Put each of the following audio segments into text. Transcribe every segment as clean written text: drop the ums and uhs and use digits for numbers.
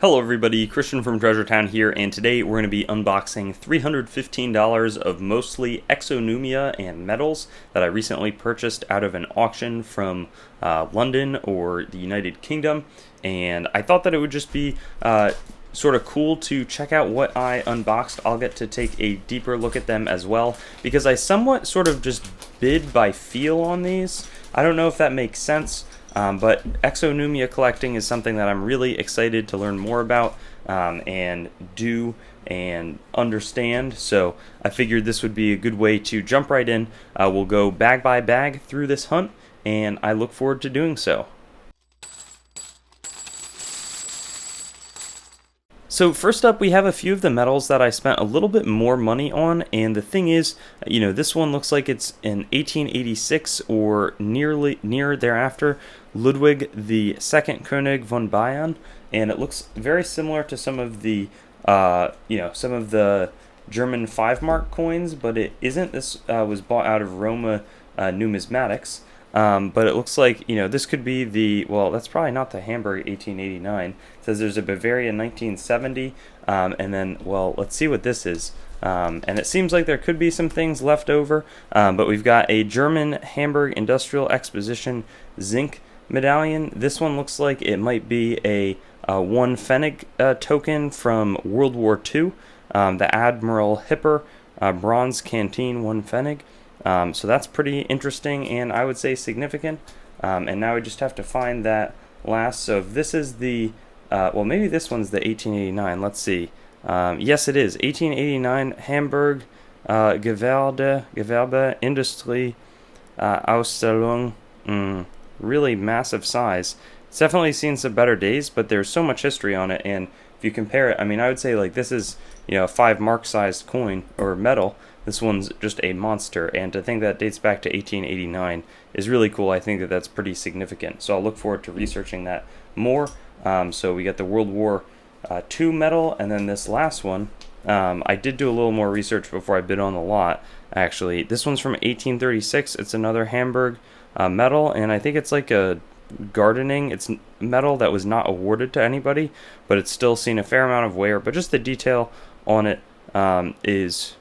Hello everybody, Christian from Treasure Town here, and today we're going to be unboxing $315 of mostly Exonumia and metals that I recently purchased out of an auction from London or the United Kingdom, and I thought that it would just be sort of cool to check out what I unboxed. I'll get to take a deeper look at them as well, because I somewhat sort of just bid by feel on these. I don't know if that makes sense. But Exonumia collecting is something that I'm really excited to learn more about and do and understand. So I figured this would be a good way to jump right in. We'll go bag by bag through this hunt, and I look forward to doing so. So first up, we have a few of the metals that I spent a little bit more money on, and the thing is, this one looks like it's in 1886 or near thereafter, Ludwig II König von Bayern, and it looks very similar to some of the, German 5-mark coins, but it isn't. This was bought out of Roma Numismatics. But it looks like, this could be that's probably not the Hamburg 1889. It says there's a Bavaria 1970, and then, let's see what this is. And it seems like there could be some things left over, but we've got a German Hamburg Industrial Exposition zinc medallion. This one looks like it might be a 1 Pfennig token from World War II, the Admiral Hipper bronze canteen 1 Pfennig. So that's pretty interesting and I would say significant. And now we just have to find that last. So if this is the, maybe this one's the 1889. Let's see. Yes, it is. 1889 Hamburg Gewerbe Industrie Ausstellung. Really massive size. It's definitely seen some better days, but there's so much history on it. And if you compare it, I would say like this is, a 5-mark sized coin or metal. This one's just a monster, and to think that dates back to 1889 is really cool. I think that that's pretty significant. So I'll look forward to researching that more. So we got the World War II metal, and then this last one. I did do a little more research before I bid on the lot, actually. This one's from 1836. It's another Hamburg metal, and I think it's like a gardening. It's metal that was not awarded to anybody, but it's still seen a fair amount of wear. But just the detail on it is,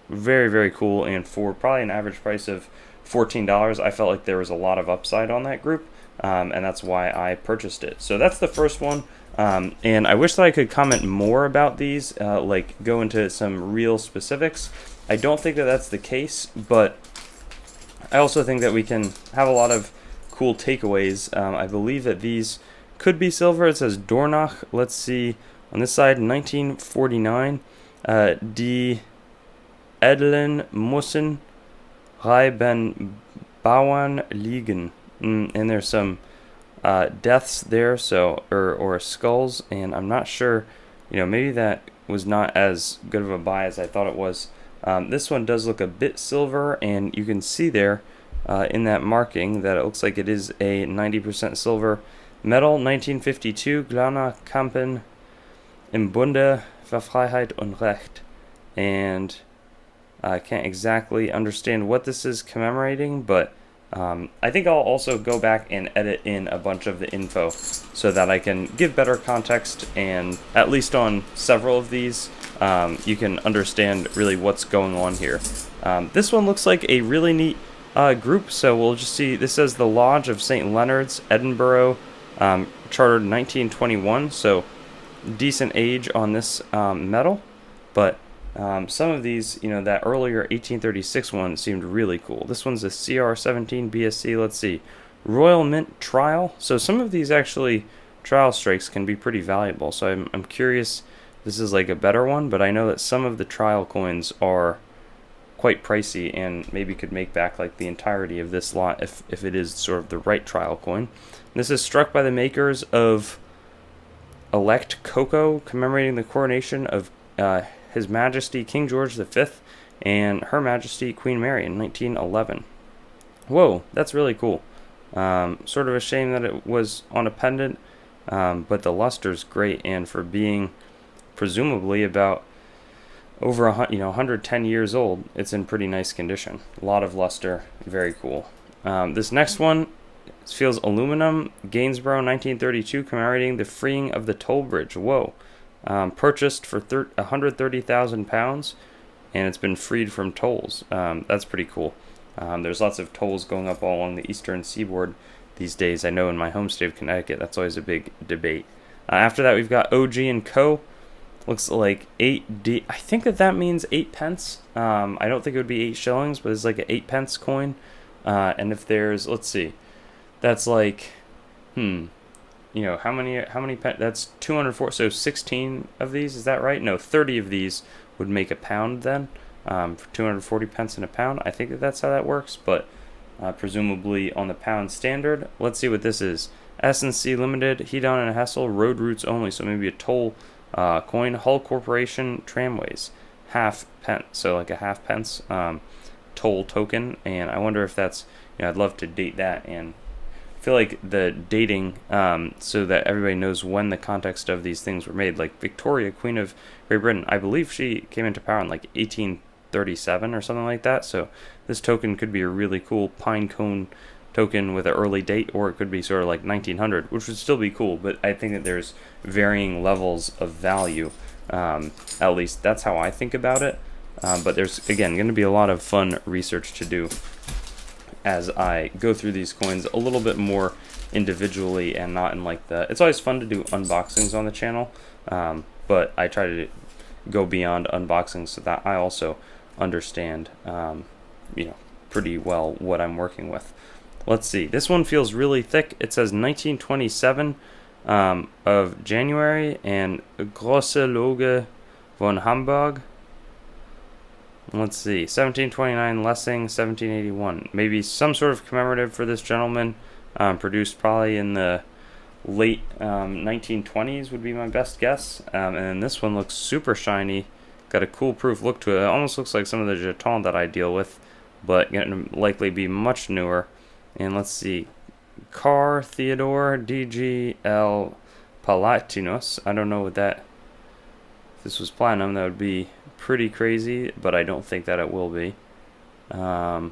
very, very cool, and for probably an average price of $14, I felt like there was a lot of upside on that group, and that's why I purchased it. So that's the first one, and I wish that I could comment more about these, like go into some real specifics. I don't think that that's the case, but I also think that we can have a lot of cool takeaways. I believe that these could be silver. It says Dornach. Let's see. On this side, 1949, Die Edlen müssen Reiben Bauern liegen. And there's some deaths there, or skulls, and I'm not sure, maybe that was not as good of a buy as I thought it was. This one does look a bit silver, and you can see there in that marking that it looks like it is a 90% silver metal. 1952, Glana Kampen im Bunde für Freiheit und Recht. And I can't exactly understand what this is commemorating, but I think I'll also go back and edit in a bunch of the info so that I can give better context, and at least on several of these, you can understand really what's going on here. This one looks like a really neat group, so we'll just see. This says the Lodge of St. Leonard's, Edinburgh, chartered 1921, so decent age on this metal, but some of these, that earlier 1836 one seemed really cool. This one's a CR17 BSC. Let's see. Royal Mint Trial. So some of these actually trial strikes can be pretty valuable. So I'm curious. This is like a better one, but I know that some of the trial coins are quite pricey and maybe could make back like the entirety of this lot if it is sort of the right trial coin. This is struck by the makers of Elect Cocoa, commemorating the coronation of His Majesty King George V and Her Majesty Queen Mary in 1911. Whoa, that's really cool. Sort of a shame that it was on a pendant, but the luster's great, and for being presumably about over 110 years old, it's in pretty nice condition. A lot of luster, very cool. This next one This feels aluminum. Gainsborough, 1932, commemorating the freeing of the toll bridge. Whoa. Purchased for £130,000, and it's been freed from tolls. That's pretty cool. There's lots of tolls going up all along the eastern seaboard these days. I know in my home state of Connecticut, that's always a big debate. After that, we've got OG and Co. Looks like 8D. I think that means 8 pence. I don't think it would be 8 shillings, but it's like an 8 pence coin. And if there's, let's see, that's like, how many that's 204, so 16 of these, is that right? No, 30 of these would make a pound then, for 240 pence in a pound. I think that's how that works, but presumably on the pound standard. Let's see what this is. S&C Limited, Hedon and Hessel, road routes only, so maybe a toll coin. Hull Corporation, tramways, half pence, so like a half pence toll token, and I wonder if that's, I'd love to date that, and I feel like the dating, so that everybody knows when the context of these things were made, like Victoria, Queen of Great Britain, I believe she came into power in like 1837 or something like that, so this token could be a really cool pine cone token with an early date, or it could be sort of like 1900, which would still be cool, but I think that there's varying levels of value, at least that's how I think about it, but there's, again, going to be a lot of fun research to do as I go through these coins a little bit more individually, and not in like it's always fun to do unboxings on the channel, but I try to go beyond unboxings so that I also understand, pretty well what I'm working with. Let's see. This one feels really thick. It says 1927 of January and Grosse Loge von Hamburg. Let's see. 1729 Lessing, 1781. Maybe some sort of commemorative for this gentleman. Produced probably in the late 1920s would be my best guess. And then this one looks super shiny. Got a cool proof look to it. It almost looks like some of the jetons that I deal with, but going to likely be much newer. And let's see, Car Theodore DGL Palatinus. I don't know what that, if this was platinum, that would be pretty crazy, but I don't think that it will be. Yeah,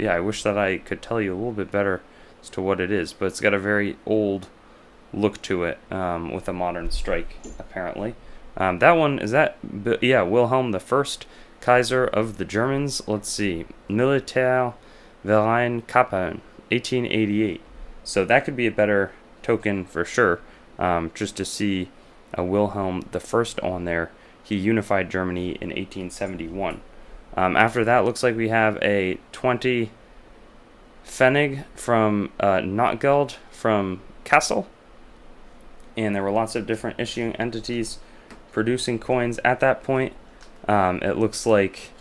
I wish that I could tell you a little bit better as to what it is, but it's got a very old look to it, with a modern strike, apparently. That one, is that, yeah, Wilhelm the First, Kaiser of the Germans. Let's see, Militär Verein Kappeln, 1888. So that could be a better token for sure, just to see a Wilhelm the First on there. He unified Germany in 1871. After that, looks like we have a 20 Pfennig from Notgeld from Kassel. And there were lots of different issuing entities producing coins at that point. It looks like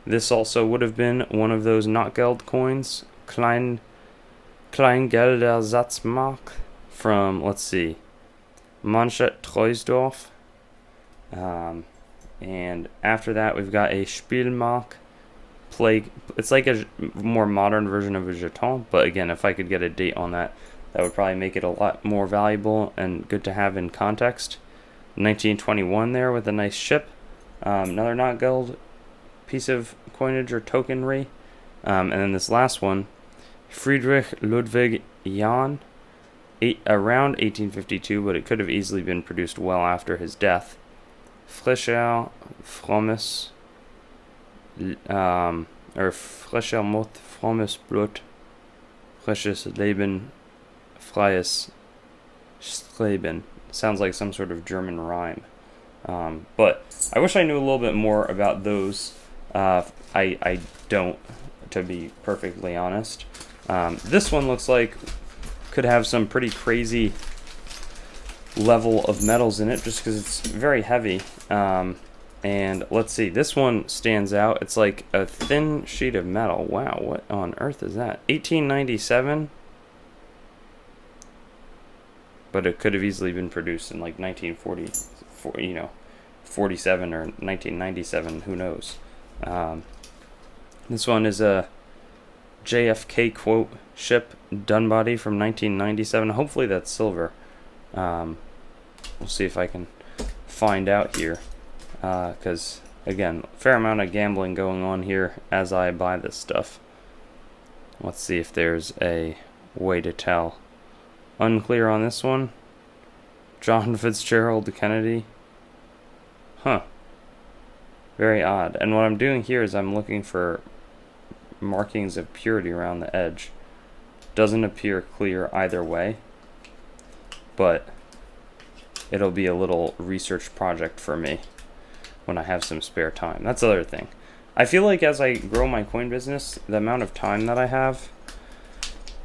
this also would have been one of those Notgeld coins. Kleingelder Satzmark from, let's see, Manstedt-Troisdorf. And after that, we've got a Spielmark. It's like a more modern version of a jeton, but again, if I could get a date on that, that would probably make it a lot more valuable and good to have in context. 1921 there with a nice ship. Another Notgeld piece of coinage or tokenry, and then this last one, Friedrich Ludwig Jahn, around 1852, but it could have easily been produced well after his death. Frischer frommes, or frischer Mut, frommes Blut, frisches Leben, freies Streben. Sounds like some sort of German rhyme. But I wish I knew a little bit more about those. I don't, to be perfectly honest. This one looks like could have some pretty crazy level of metals in it, just because it's very heavy. And let's see, this one stands out. It's like a thin sheet of metal. Wow, what on earth is that? 1897. But it could have easily been produced in like 1940, 47 or 1997, who knows. This one is a JFK quote ship Dunbody from 1997. Hopefully that's silver. We'll see if I can find out here, because again, fair amount of gambling going on here as I buy this stuff. Let's see if there's a way to tell. Unclear on this one. John Fitzgerald Kennedy. Huh. Very odd. And what I'm doing here is I'm looking for markings of purity around the edge. Doesn't appear clear either way, but it'll be a little research project for me when I have some spare time. That's the other thing. I feel like as I grow my coin business, the amount of time that I have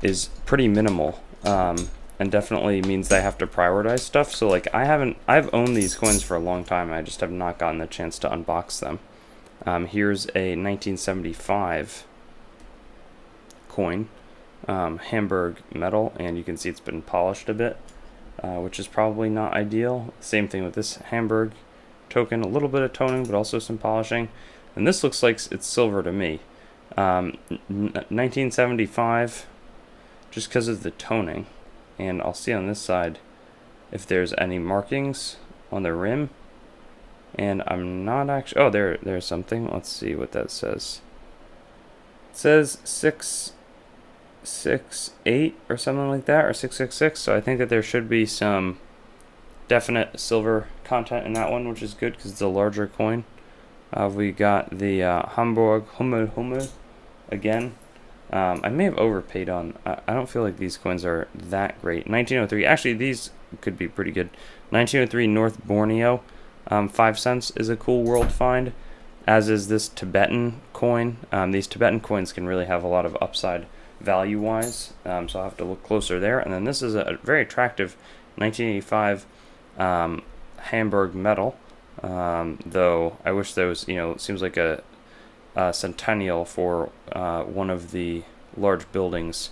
is pretty minimal, and definitely means that I have to prioritize stuff. So like I've owned these coins for a long time. I just have not gotten the chance to unbox them. Here's a 1975 coin, Hamburg metal, and you can see it's been polished a bit, which is probably not ideal. Same thing with this Hamburg token, a little bit of toning, but also some polishing. And this looks like it's silver to me. 1975, just because of the toning. And I'll see on this side if there's any markings on the rim. And I'm not actually... Oh, there's something. Let's see what that says. It says 668 or something like that, or 666. So I think that there should be some definite silver content in that one, which is good because it's a larger coin. We got the Hamburg Hummel again. I may have overpaid on... I don't feel like these coins are that great. 1903. Actually, these could be pretty good. 1903 North Borneo. 5 cents is a cool world find, as is this Tibetan coin. These Tibetan coins can really have a lot of upside value-wise, so I'll have to look closer there. And then this is a very attractive 1985 Hamburg metal, though I wish there was, it seems like a centennial for one of the large buildings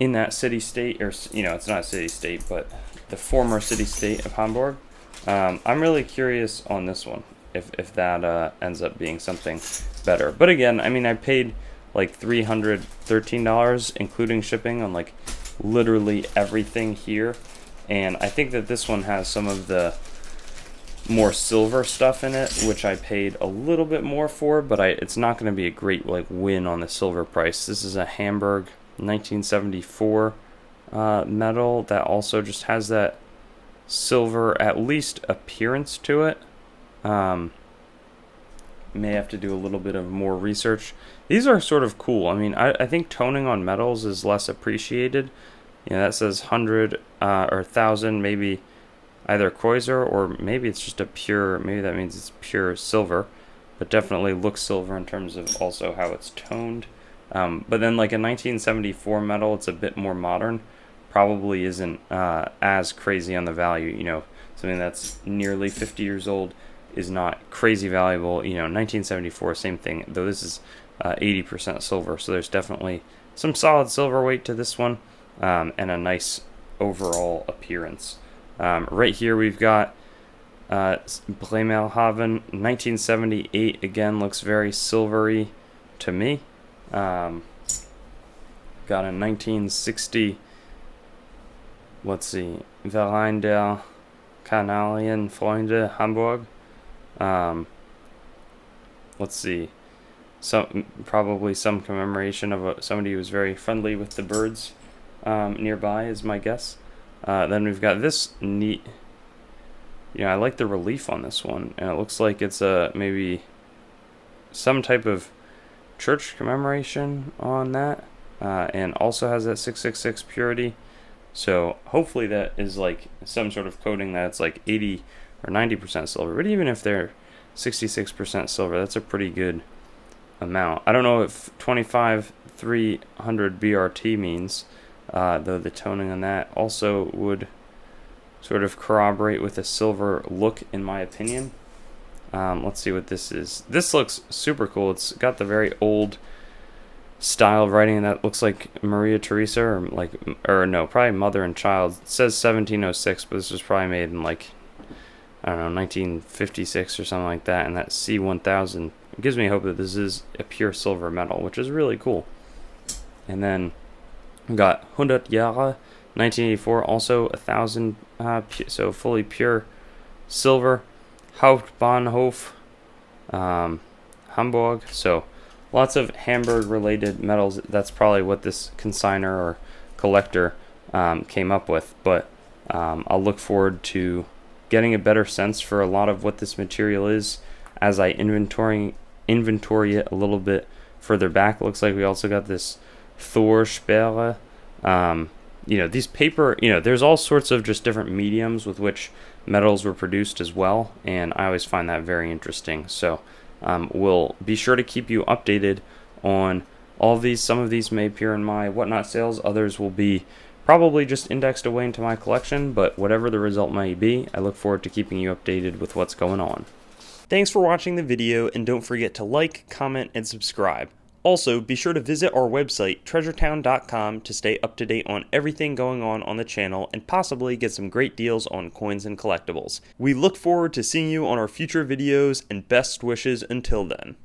in that city-state, or it's not a city-state, but the former city-state of Hamburg. I'm really curious on this one, if that ends up being something better. But again, I mean, I paid like $313, including shipping, on like literally everything here, and I think that this one has some of the more silver stuff in it, which I paid a little bit more for, but it's not going to be a great like win on the silver price. This is a Hamburg 1974 metal that also just has that silver at least appearance to it. May have to do a little bit of more research. These are sort of cool. I mean, I think toning on metals is less appreciated. That says 100 or 1,000, maybe either Kreuzer, or maybe it's just a pure, maybe that means it's pure silver, but definitely looks silver in terms of also how it's toned. But then like a 1974 metal, it's a bit more modern, probably isn't as crazy on the value. Something that's nearly 50 years old is not crazy valuable. 1974, same thing, though this is 80% silver, so there's definitely some solid silver weight to this one, and a nice overall appearance. Right here we've got Bremerhaven 1978. Again, looks very silvery to me. Got a 1960, let's see, Verein der Kanarienfreunde Hamburg. Let's see, probably some commemoration of somebody who was very friendly with the birds nearby is my guess. Then we've got this neat, I like the relief on this one, and it looks like it's maybe some type of church commemoration on that, and also has that 666 purity. So hopefully that is like some sort of coating that it's like 80 or 90% silver. But even if they're 66% silver, that's a pretty good amount. I don't know if 25,300 BRT means, though the toning on that also would sort of corroborate with a silver look, in my opinion. Let's see what this is. This looks super cool. It's got the very old style of writing that looks like Maria Theresa, or no, probably Mother and Child. It says 1706, but this was probably made in like, I don't know, 1956 or something like that. And that C1000 gives me hope that this is a pure silver metal, which is really cool. And then we got 100 Jahre 1984, also 1,000, so fully pure silver. Hauptbahnhof, Hamburg, so lots of Hamburg related metals. That's probably what this consigner or collector came up with, but I'll look forward to getting a better sense for a lot of what this material is as I inventory it a little bit further back. Looks like we also got this Thorsperre. These paper, there's all sorts of just different mediums with which metals were produced as well, and I always find that very interesting. So we'll be sure to keep you updated on all of these. Some of these may appear in my Whatnot sales, others will be probably just indexed away into my collection, but whatever the result may be, I look forward to keeping you updated with what's going on. Thanks for watching the video, and don't forget to like, comment, and subscribe. Also, be sure to visit our website, treasuretown.com, to stay up to date on everything going on the channel and possibly get some great deals on coins and collectibles. We look forward to seeing you on our future videos, and best wishes until then.